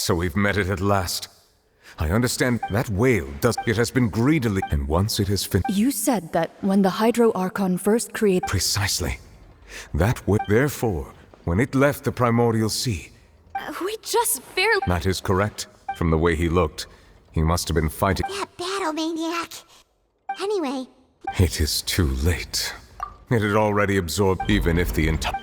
So we've met it at last. I understand that whale it has been greedily, and once it has finished. You said that when the Hydro Archon first created. Precisely. That whale. Therefore, when it left the primordial sea. We just barely. That is correct. From the way he looked, he must have been fighting. That battle maniac. Anyway. It is too late. It had already absorbed, even if the entire.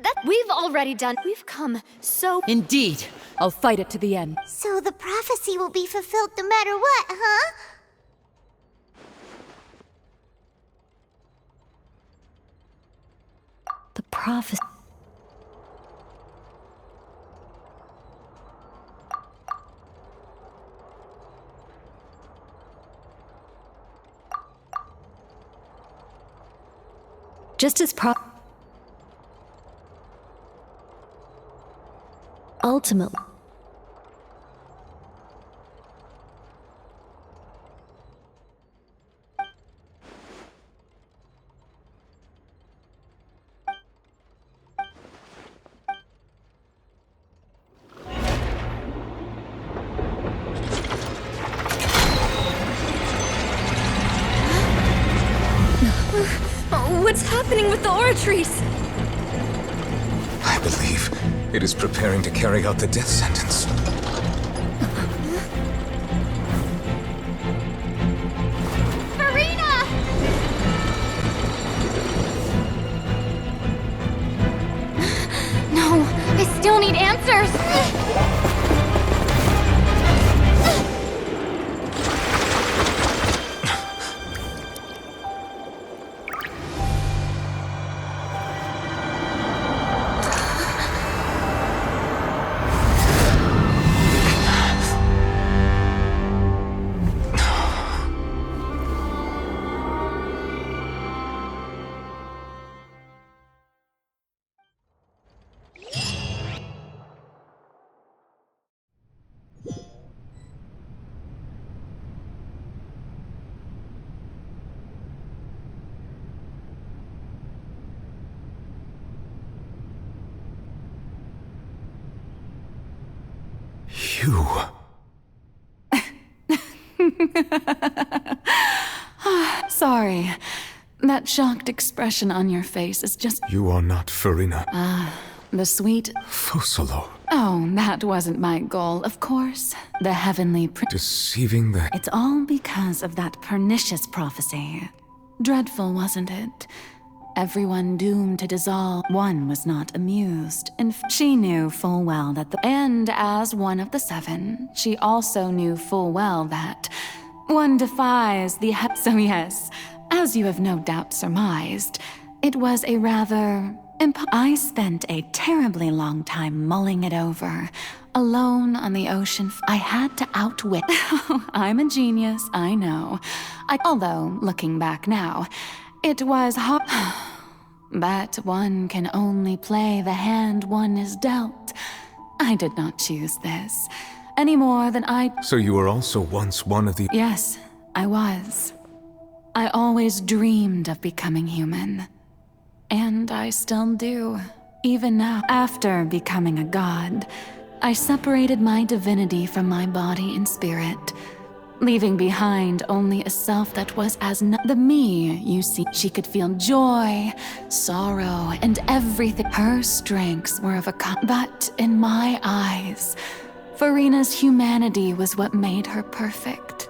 That we've already done. We've come so. Indeed. I'll fight it to the end. So the prophecy will be fulfilled no matter what, huh? The prophecy. Just as ultimately. What's happening with the aura trees? I believe it is preparing to carry out the death sentence. Farina! No, I still need answers. You. Sorry. That shocked expression on your face is just... You are not Farina. the sweet... Focalor. Oh, that wasn't my goal, of course. The heavenly... Deceiving the... It's all because of that pernicious prophecy. Dreadful, wasn't it? Everyone doomed to dissolve. One was not amused. And she knew full well that And as one of the seven, she also knew full well that one defies the So yes, as you have no doubt surmised, it was a rather... I spent a terribly long time mulling it over. Alone on the ocean, I had to outwit... I'm a genius, I know. Although, looking back now, it was hard. But one can only play the hand one is dealt. I did not choose this, any more than I... So you were also once one of the... Yes, I was. I always dreamed of becoming human. And I still do, even now. After becoming a god, I separated my divinity from my body and spirit, leaving behind only a self that was as the me, you see. She could feel joy, sorrow, and everything. Her strengths were of a but in my eyes, Farina's humanity was what made her perfect.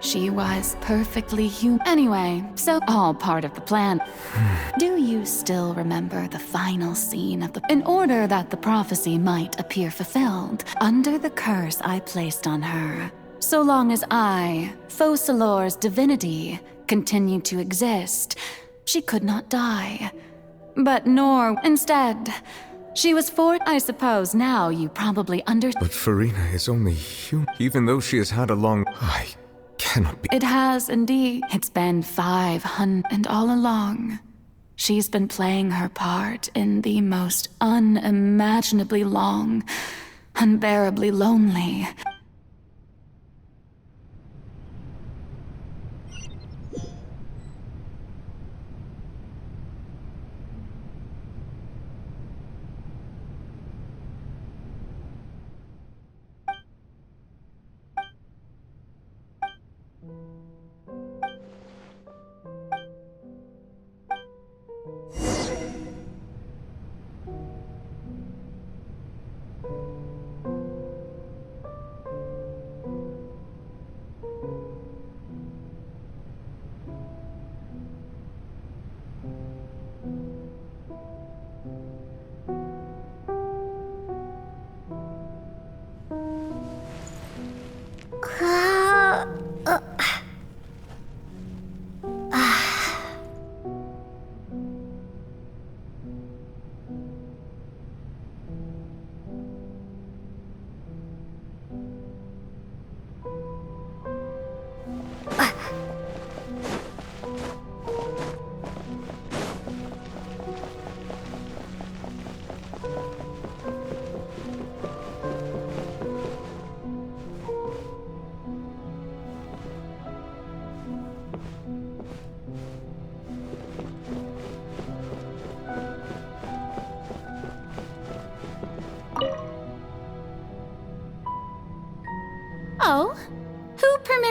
She was perfectly human. Anyway, so all part of the plan. Do you still remember the final scene of the... In order that the prophecy might appear fulfilled, under the curse I placed on her, so long as I, Focalor's divinity, continued to exist, she could not die. But instead, she was I suppose now you probably But Farina is only human. Even though she has had a long... I cannot be... It has indeed. It's been 500, and all along, she's been playing her part in the most unimaginably long, unbearably lonely...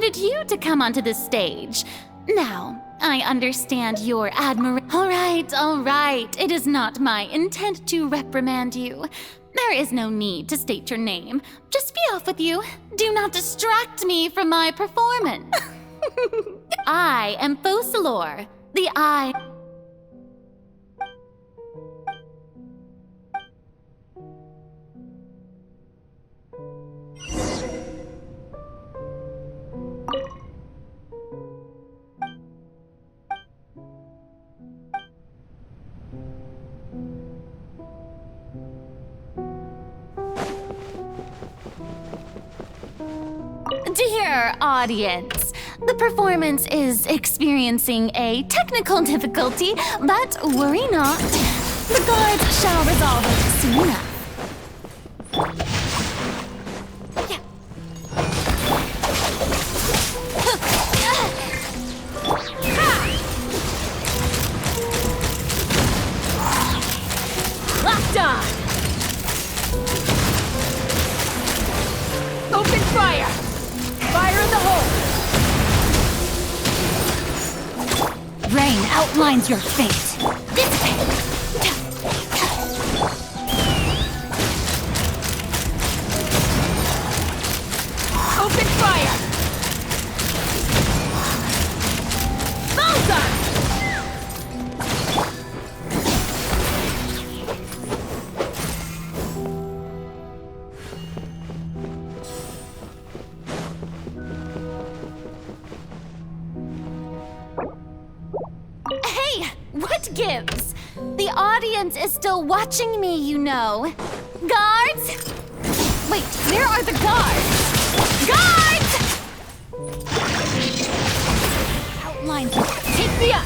invited you to come onto the stage. Now, I understand your admiration. All right. It is not my intent to reprimand you. There is no need to state your name. Just be off with you. Do not distract me from my performance. I am Focalor, the Eye. Dear audience, the performance is experiencing a technical difficulty, but worry not. The guards shall resolve it soon enough. Locked on! Open fire! Fire in the hole! Rain outlines your fate. This way! Open fire! Bullseye! Hey, what gives? The audience is still watching me, you know. Guards? Wait, where are the guards? Guards! Outlines, take me up!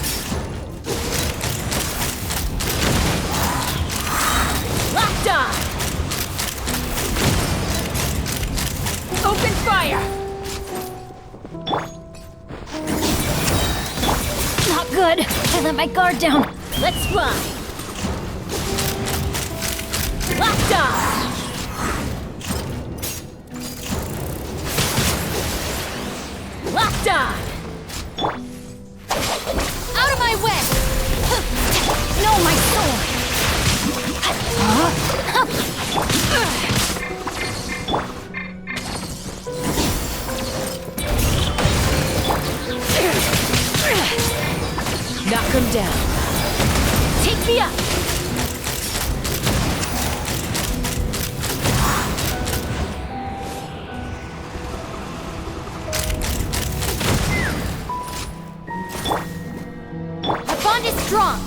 Locked on! Open fire! Not good. I let my guard down. Let's fly. Locked on! Locked on! Out of my way! No, my sword! Knock him down. Take me up! Our bond is strong!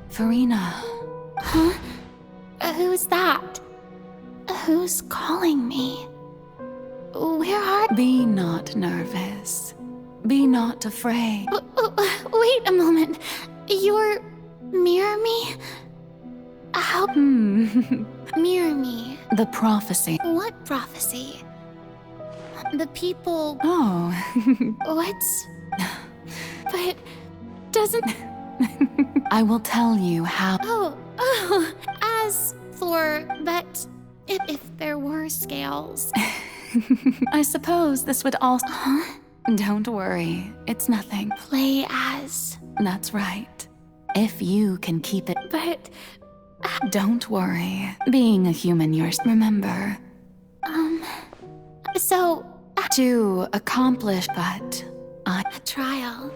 Farina. Huh? Who's that? Who's calling me? Where are... Be not nervous. Be not afraid. Wait a moment. You're... Mirror me? How... Mirror me? The prophecy. What prophecy? The people... Oh. What's... But... Doesn't... I will tell you how... Oh, as for... But... If there were scales... I suppose this would also... Huh? Don't worry, it's nothing. Play as... That's right. If you can keep it... But... Don't worry. Being a human, remember... So, To accomplish, but a trial.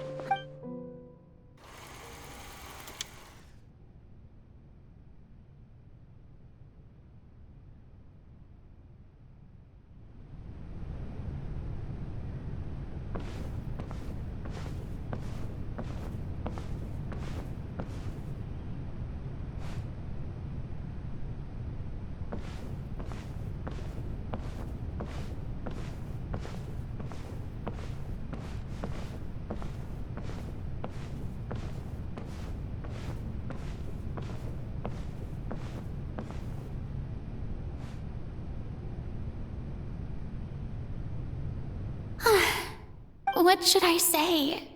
What should I say?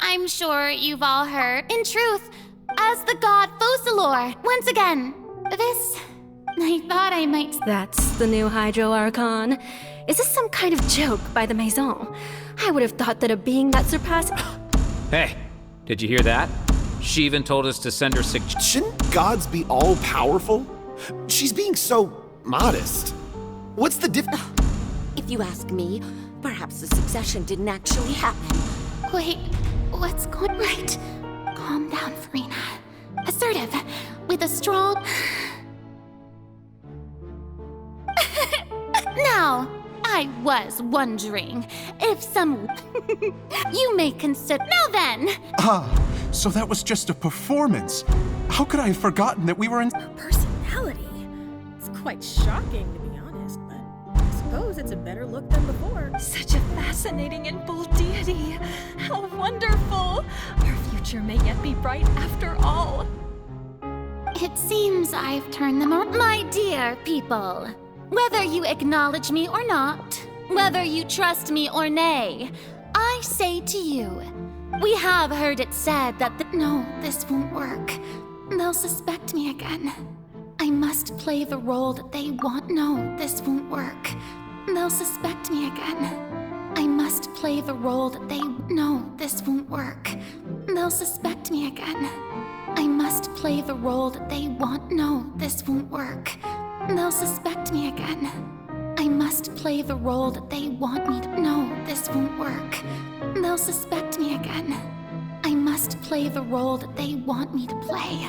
I'm sure you've all heard. In truth, as the god Focalor, once again, this... I thought I might... That's the new Hydro Archon. Is this some kind of joke by the Maison? I would have thought that a being that surpassed... Hey, did you hear that? She even told us to send her Shouldn't gods be all-powerful? She's being so modest. What's the difference? If you ask me, perhaps the succession didn't actually happen. Wait, what's going right? Calm down, Farina. Assertive, with a strong... Now, I was wondering if some... you may consider... Now then! So that was just a performance. How could I have forgotten that we were in... Personality? It's quite shocking, to be honest, but I suppose it's a better look than before. Such a fascinating and bold deity. How wonderful! Our future may yet be bright after all. It seems I've turned them around. My dear people, whether you acknowledge me or not, whether you trust me or nay, I say to you, we have heard it said that no, this won't work. They'll suspect me again. I must play the role that they want. No, this won't work. They'll suspect me again. I must play the role that they... No, this won't work. They'll suspect me again. I must play the role that they want. No, this won't work. They'll suspect me again. I must play the role that they want me to... No, this won't work. They'll suspect me again. I must play the role that they want me to play.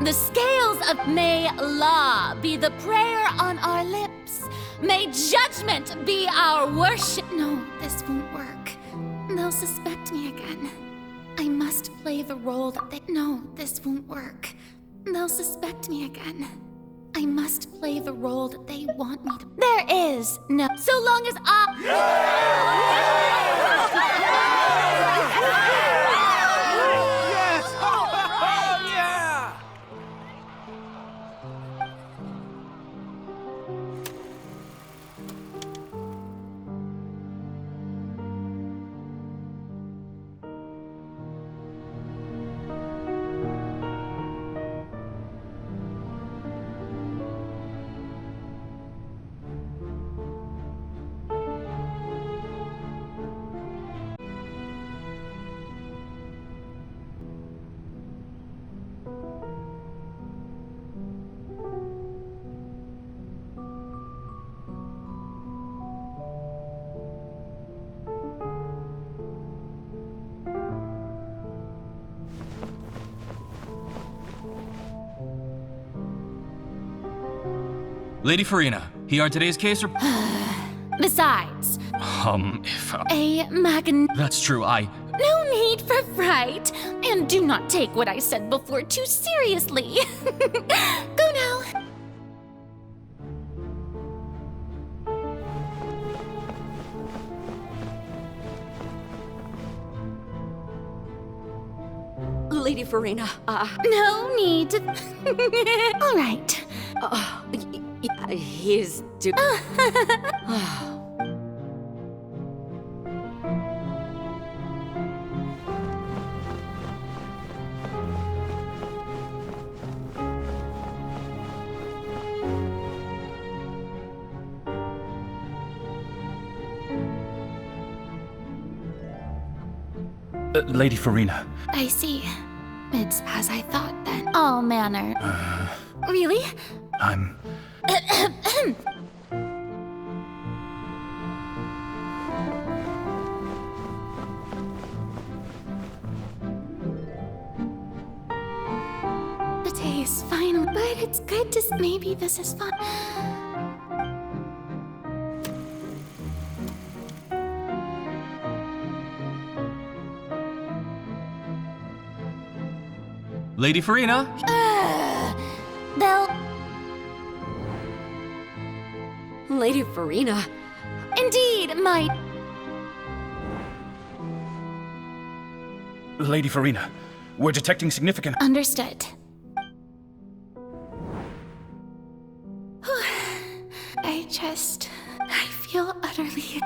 The scales of may law be the prayer on our lips. May judgment be our worship. No, this won't work. They'll suspect me again. I must play the role that they... No, this won't work. They'll suspect me again. I must play the role that they want me to... There is no... So long as Lady Farina, here are today's case or... Besides... if... That's true, No need for fright, and do not take what I said before too seriously. Go now. Lady Farina, No need to... All right. He's Lady Farina. I see. It's as I thought then. All manner. Really? Nice, finally. But it's good to maybe this is fun. Lady Farina? They'll... Lady Farina. Indeed, my... Lady Farina, we're detecting significant... Understood. I feel utterly...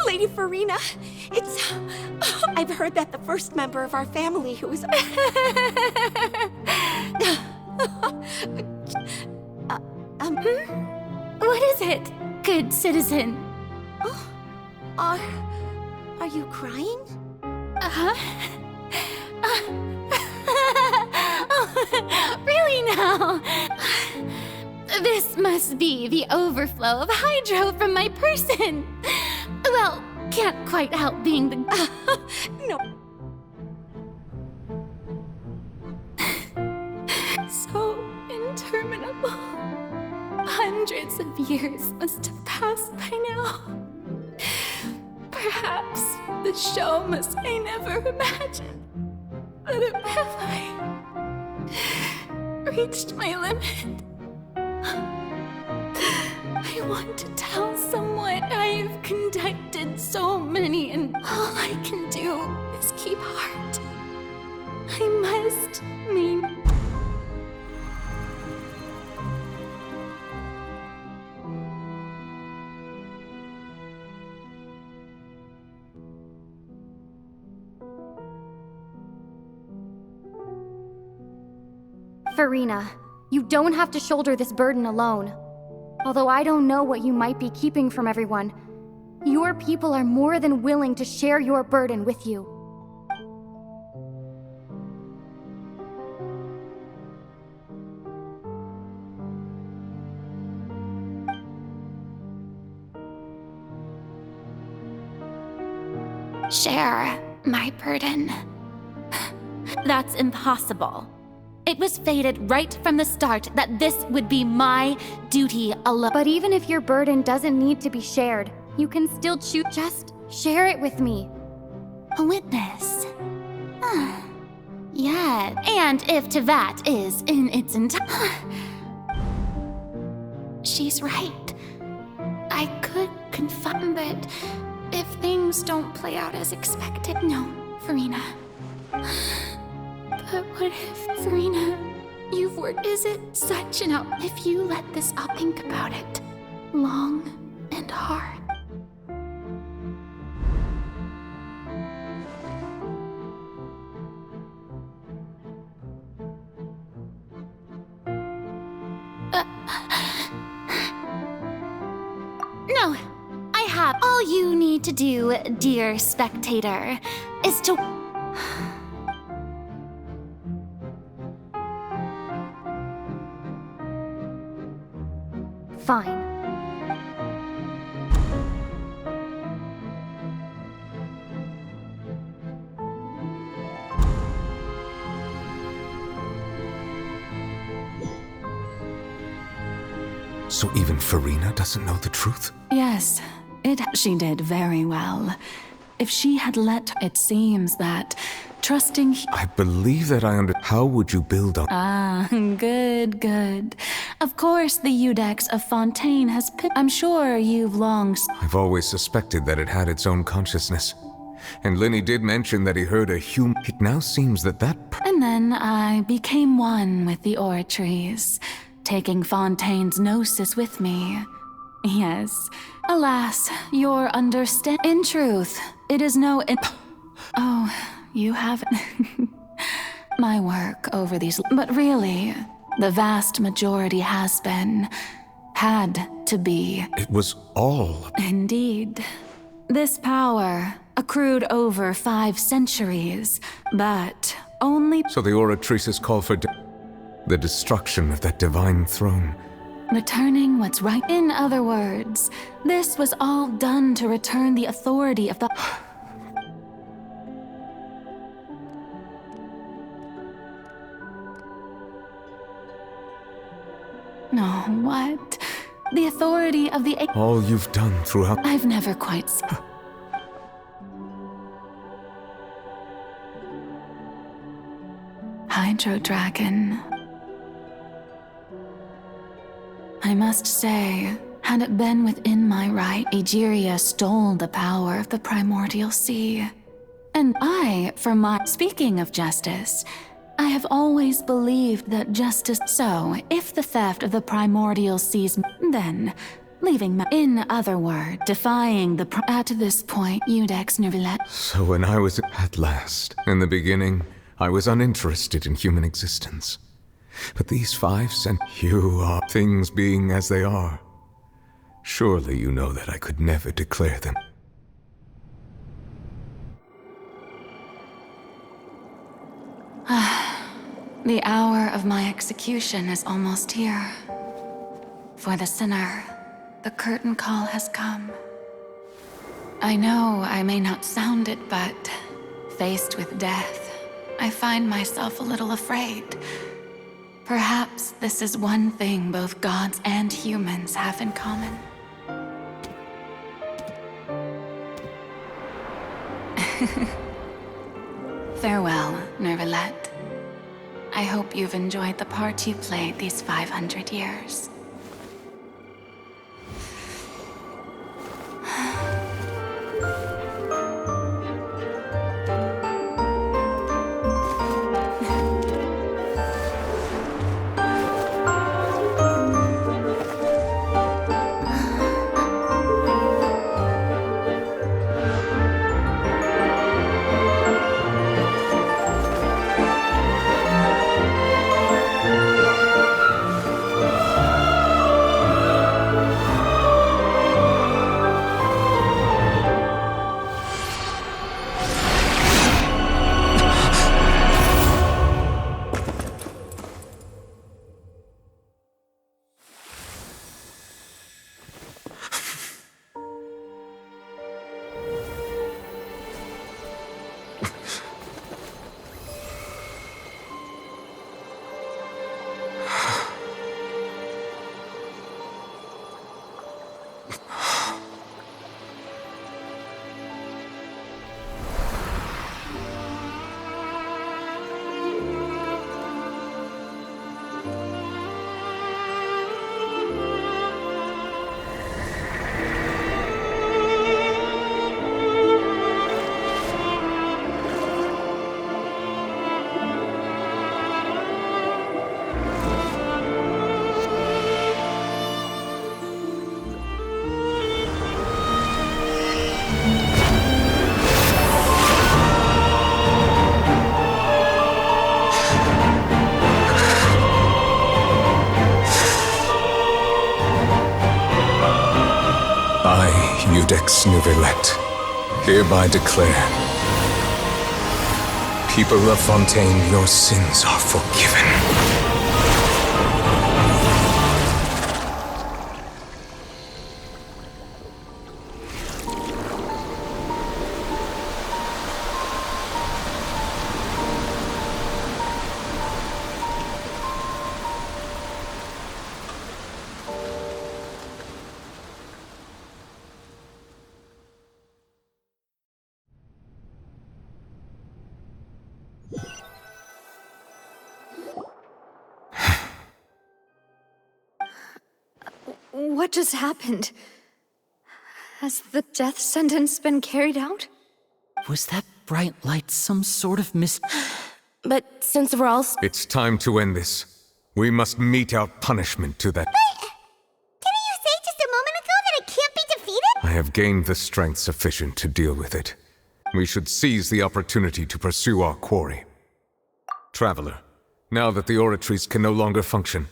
Lady Farina, it's... I've heard that the first member of our family who was... What is it, good citizen? Are you crying? Really now? This must be the overflow of hydro from my person. Well, can't quite help being the... No. So interminable. Hundreds of years must have passed by now. Perhaps the show must I never imagined that have I reached my limit. I want to tell someone I've conducted so many, and all I can do is keep heart. I must mean... Farina, you don't have to shoulder this burden alone. Although I don't know what you might be keeping from everyone, your people are more than willing to share your burden with you. Share my burden. That's impossible. It was fated right from the start that this would be my duty alone. But even if your burden doesn't need to be shared, you can still choose. Just share it with me. A witness. Yeah, and if to that is in its entirety... She's right. I could confide, but if things don't play out as expected... No, Farina. But what if, Farina, you've worked... Is it such an if you let this up, think about it. Long and hard. No, I have. All you need to do, dear spectator, is to... Fine. So even Farina doesn't know the truth? Yes, she did very well. If she had let... It seems that trusting... I believe that I understand. How would you build on... Ah, good. Of course the Eudex of Fontaine has... I'm sure you've long... I've always suspected that it had its own consciousness. And Lenny did mention that he heard a human... It now seems that And then I became one with the oratories, taking Fontaine's gnosis with me. Yes. Alas, your understand. In truth, it is no. Oh, you haven't. My work over these. But really, the vast majority has been. Had to be. It was all. Indeed. This power accrued over 5 centuries, but only. So the Oratrices call for the destruction of that divine throne. Returning what's right. In other words, this was all done to return the authority of the. No, what? The authority of the. All you've done throughout. I've never quite. Hydro Dragon. I must say, had it been within my right, Egeria stole the power of the primordial sea. And I, for my. Speaking of justice, I have always believed that justice. So, if the theft of the primordial seas, then leaving my. In other words, defying the. At this point, Iudex Nervillet. So when I was at last, in the beginning, I was uninterested in human existence. But these 5 you are things being as they are. Surely you know that I could never declare them. The hour of my execution is almost here. For the sinner, the curtain call has come. I know I may not sound it, but faced with death, I find myself a little afraid. Perhaps this is one thing both gods and humans have in common. Farewell, Nervillet. I hope you've enjoyed the part you played these 500 years. Iudex Nervillet, hereby declare, people of Fontaine, your sins are forgiven. What just happened? Has the death sentence been carried out? Was that bright light some sort of But since we're all... It's time to end this. We must mete out punishment to that. Didn't you say just a moment ago have gained the strength sufficient to deal with it. We should seize the opportunity to pursue our quarry. Traveler, now that the oratories can no longer function,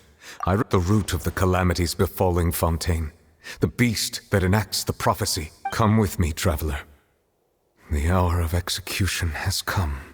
I read the root of the calamities befalling Fontaine, the beast that enacts the prophecy. Come with me, traveler. The hour of execution has come.